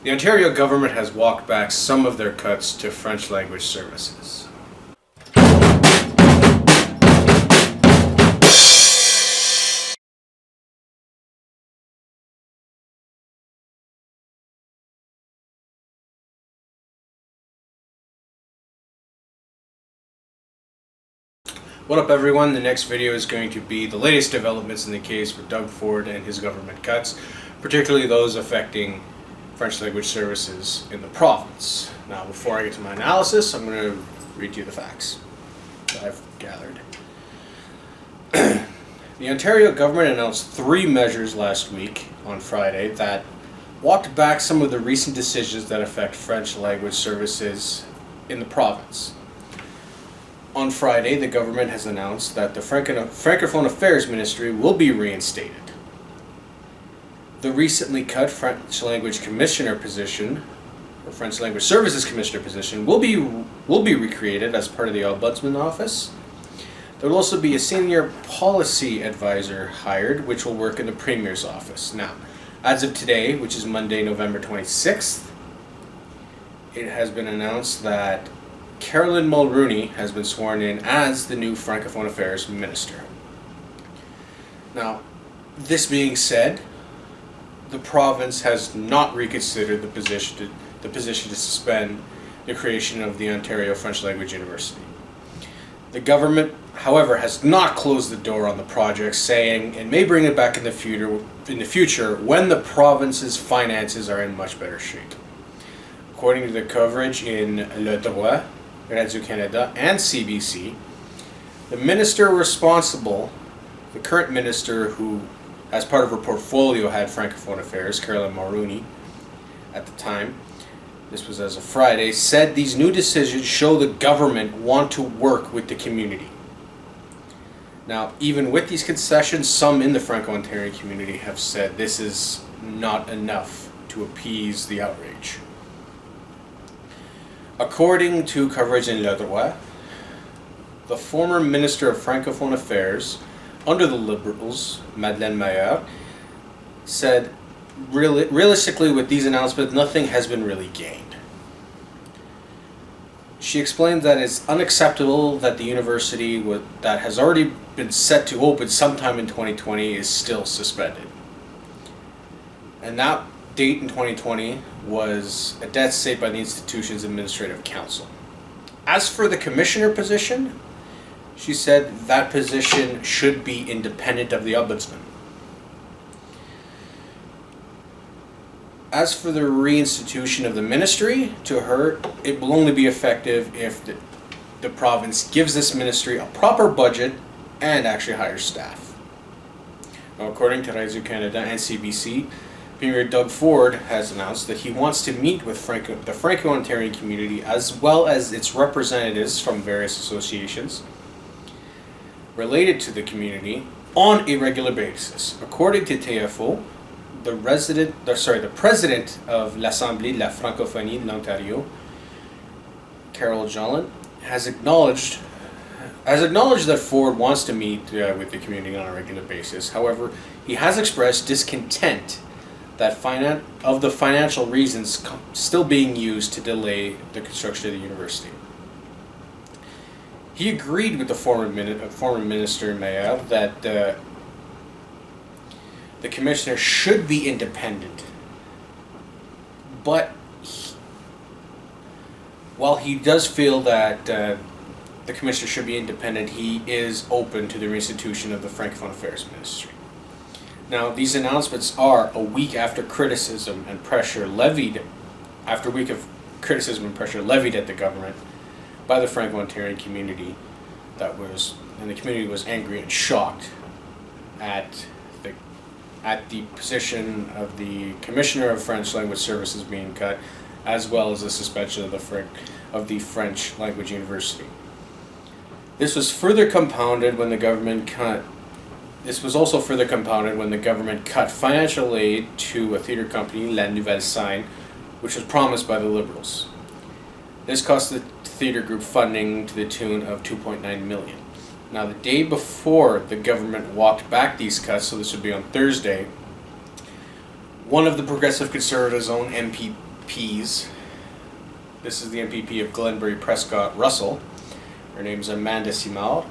The Ontario government has walked back some of their cuts to French language services. What up everyone, the next video is going to be the latest developments in the case with Doug Ford and his government cuts, particularly those affecting French language services in the province. Now before I get to my analysis, I'm going to read you the facts that I've gathered. The Ontario government announced 3 measures last week on Friday that walked back some of the recent decisions that affect French language services in the province. On Friday, the government has announced that the Francophone Affairs Ministry will be reinstated. The recently cut French Language Commissioner position, or French Language Services Commissioner position, will be recreated as part of the Ombudsman Office. There will also be a senior policy advisor hired, which will work in the Premier's office. Now, as of today, which is Monday, November 26th, it has been announced that Caroline Mulroney has been sworn in as the new Francophone Affairs Minister. Now, this being said, the province has not reconsidered the position to suspend the creation of the Ontario French Language University. The government, however, has not closed the door on the project, saying it may bring it back in the future when the province's finances are in much better shape. According to the coverage in Le Droit, Radio-Canada, and CBC, the minister responsible, the current minister who, as part of her portfolio, had Francophone Affairs, Caroline Mulroney, at the time, this was as of Friday, said these new decisions show the government want to work with the community. Now, even with these concessions, some in the Franco-Ontarian community have said this is not enough to appease the outrage. According to coverage in Le Droit, the former Minister of Francophone Affairs under the Liberals, Madeleine Meyer, said realistically with these announcements nothing has been really gained. She explained that it's unacceptable that the university that has already been set to open sometime in 2020 is still suspended. And that date in 2020 was a death state by the institution's administrative council. As for the commissioner position, she said that position should be independent of the ombudsman. As for the reinstitution of the ministry, to her, it will only be effective if the province gives this ministry a proper budget and actually hires staff. Now, according to Radio-Canada and CBC, Premier Doug Ford has announced that he wants to meet with the Franco-Ontarian community as well as its representatives from various associations related to the community on a regular basis. According to TFO, the president of l'Assemblée de la Francophonie de l'Ontario, Carol Jolin, has acknowledged that Ford wants to meet with the community on a regular basis. However, he has expressed discontent that of the financial reasons still being used to delay the construction of the university. He agreed with the former Minister Meyer that the commissioner should be independent, but while he does feel that the commissioner should be independent, he is open to the reinstitution of the Francophone Affairs Ministry. Now, these announcements are a week after criticism and pressure levied at the government by the Franco-Ontarian community and the community was angry and shocked at the position of the Commissioner of French Language Services being cut, as well as the suspension of the French Language University. This was further compounded when the government cut financial aid to a theatre company, La Nouvelle Scène, which was promised by the Liberals. This cost the theatre group funding to the tune of $2.9 million. Now, the day before the government walked back these cuts, so this would be on Thursday, one of the Progressive Conservatives' own MPs. This is the MPP of Glenbury Prescott Russell. Her name is Amanda Simard.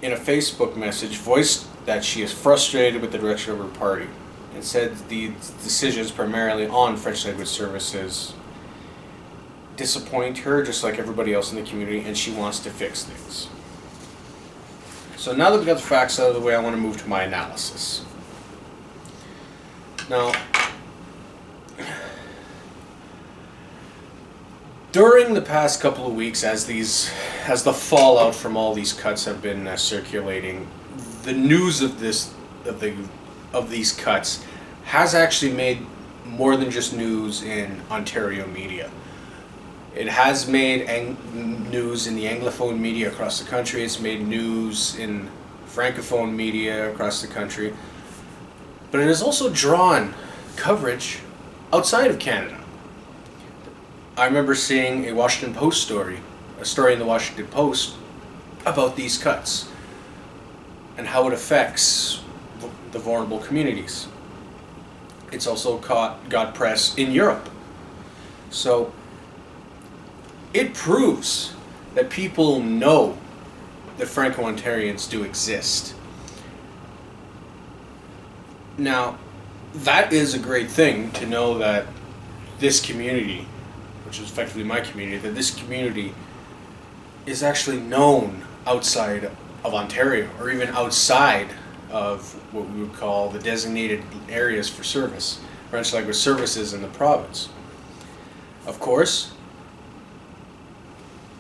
In a Facebook message, voiced that she is frustrated with the direction of her party and said the decisions primarily on French language services disappoint her just like everybody else in the community, and she wants to fix things. So now that we got the facts out of the way, I want to move to my analysis. Now, during the past couple of weeks, as the fallout from all these cuts have been circulating, the news of these cuts has actually made more than just news in Ontario media. It has made news in the Anglophone media across the country. It's made news in Francophone media across the country. But it has also drawn coverage outside of Canada. I remember seeing a Washington Post story in the Washington Post about these cuts and how it affects the vulnerable communities. It's also got press in Europe. So it proves that people know that Franco-Ontarians do exist. Now, that is a great thing to know, that this community, which is effectively my community, that this community is actually known outside of Ontario, or even outside of what we would call the designated areas for service, French language services in the province. Of course,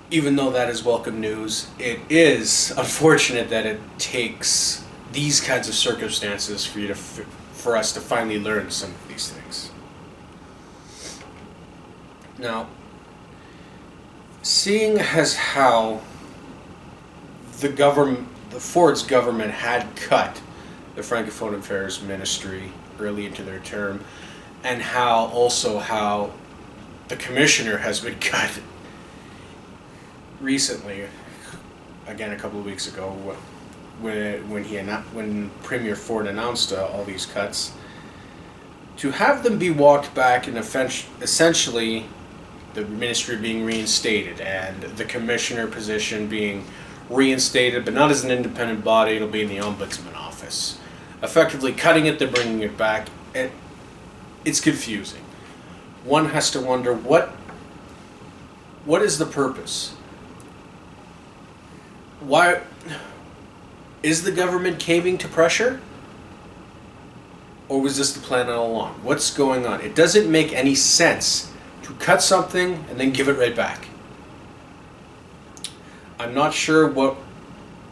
even though that is welcome news, it is unfortunate that it takes these kinds of circumstances for us to finally learn some of these things. Now, seeing as how the Ford's government had cut the Francophone Affairs Ministry early into their term, and how the commissioner has been cut recently, again a couple of weeks ago, when Premier Ford announced all these cuts, to have them be walked back and essentially the ministry being reinstated and the commissioner position being reinstated, but not as an independent body, it'll be in the ombudsman office. Effectively cutting it, then bringing it back. It's confusing. One has to wonder, what is the purpose? Why is the government caving to pressure? Or was this the plan all along? What's going on? It doesn't make any sense to cut something and then give it right back. I'm not sure what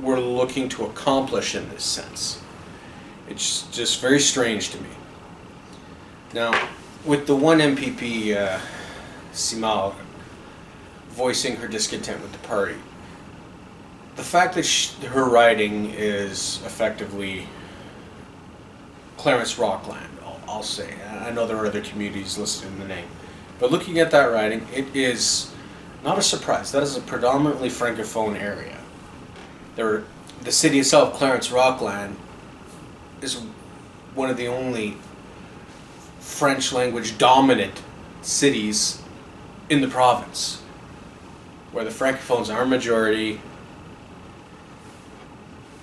we're looking to accomplish in this sense. It's just very strange to me. Now, with the one MPP, Simard, voicing her discontent with the party, the fact that her riding is effectively Clarence Rockland, I'll say. I know there are other communities listed in the name. But looking at that riding, it is not a surprise. That is a predominantly Francophone area. The city itself, Clarence Rockland, is one of the only French language dominant cities in the province, where the Francophones are majority,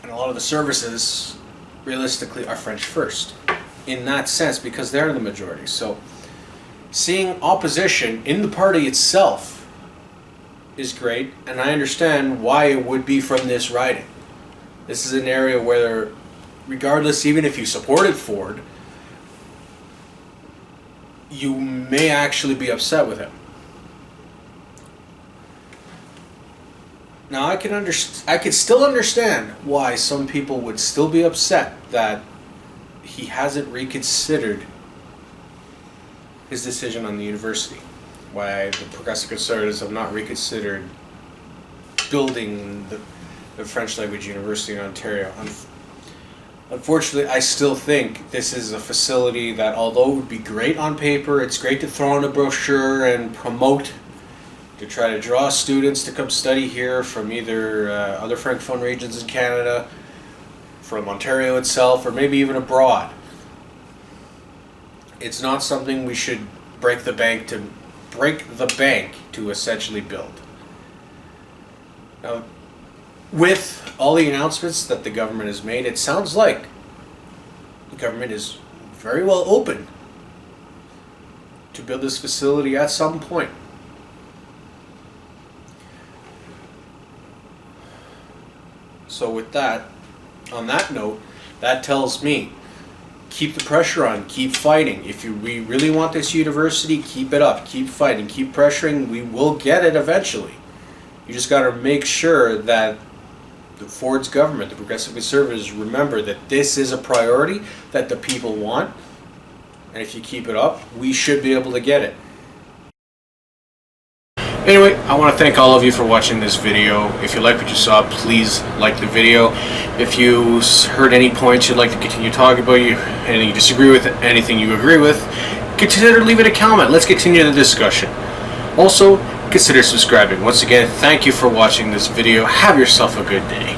and a lot of the services realistically are French first in that sense, because they're the majority. So seeing opposition in the party itself is great, and I understand why it would be from this riding. This is an area where, regardless, even if you supported Ford, you may actually be upset with him. Now, I could still understand why some people would still be upset that he hasn't reconsidered his decision on the university. Why the Progressive Conservatives have not reconsidered building the French language university in Ontario. Unfortunately, I still think this is a facility that, although it would be great on paper, it's great to throw in a brochure and promote, to try to draw students to come study here from either other Francophone regions in Canada, from Ontario itself, or maybe even abroad. It's not something we should break the bank to essentially build. Now, with all the announcements that the government has made, it sounds like the government is very well open to build this facility at some point. So with that, on that note, that tells me, keep the pressure on, keep fighting. If we really want this university, keep it up, keep fighting, keep pressuring. We will get it eventually. You just got to make sure that the Ford's government, the Progressive Conservatives, remember that this is a priority that the people want. And if you keep it up, we should be able to get it. Anyway, I want to thank all of you for watching this video. If you like what you saw, please like the video. If you heard any points you'd like to continue talking about, anything you disagree with, anything you agree with, consider leaving a comment. Let's continue the discussion. Also, consider subscribing. Once again, thank you for watching this video. Have yourself a good day.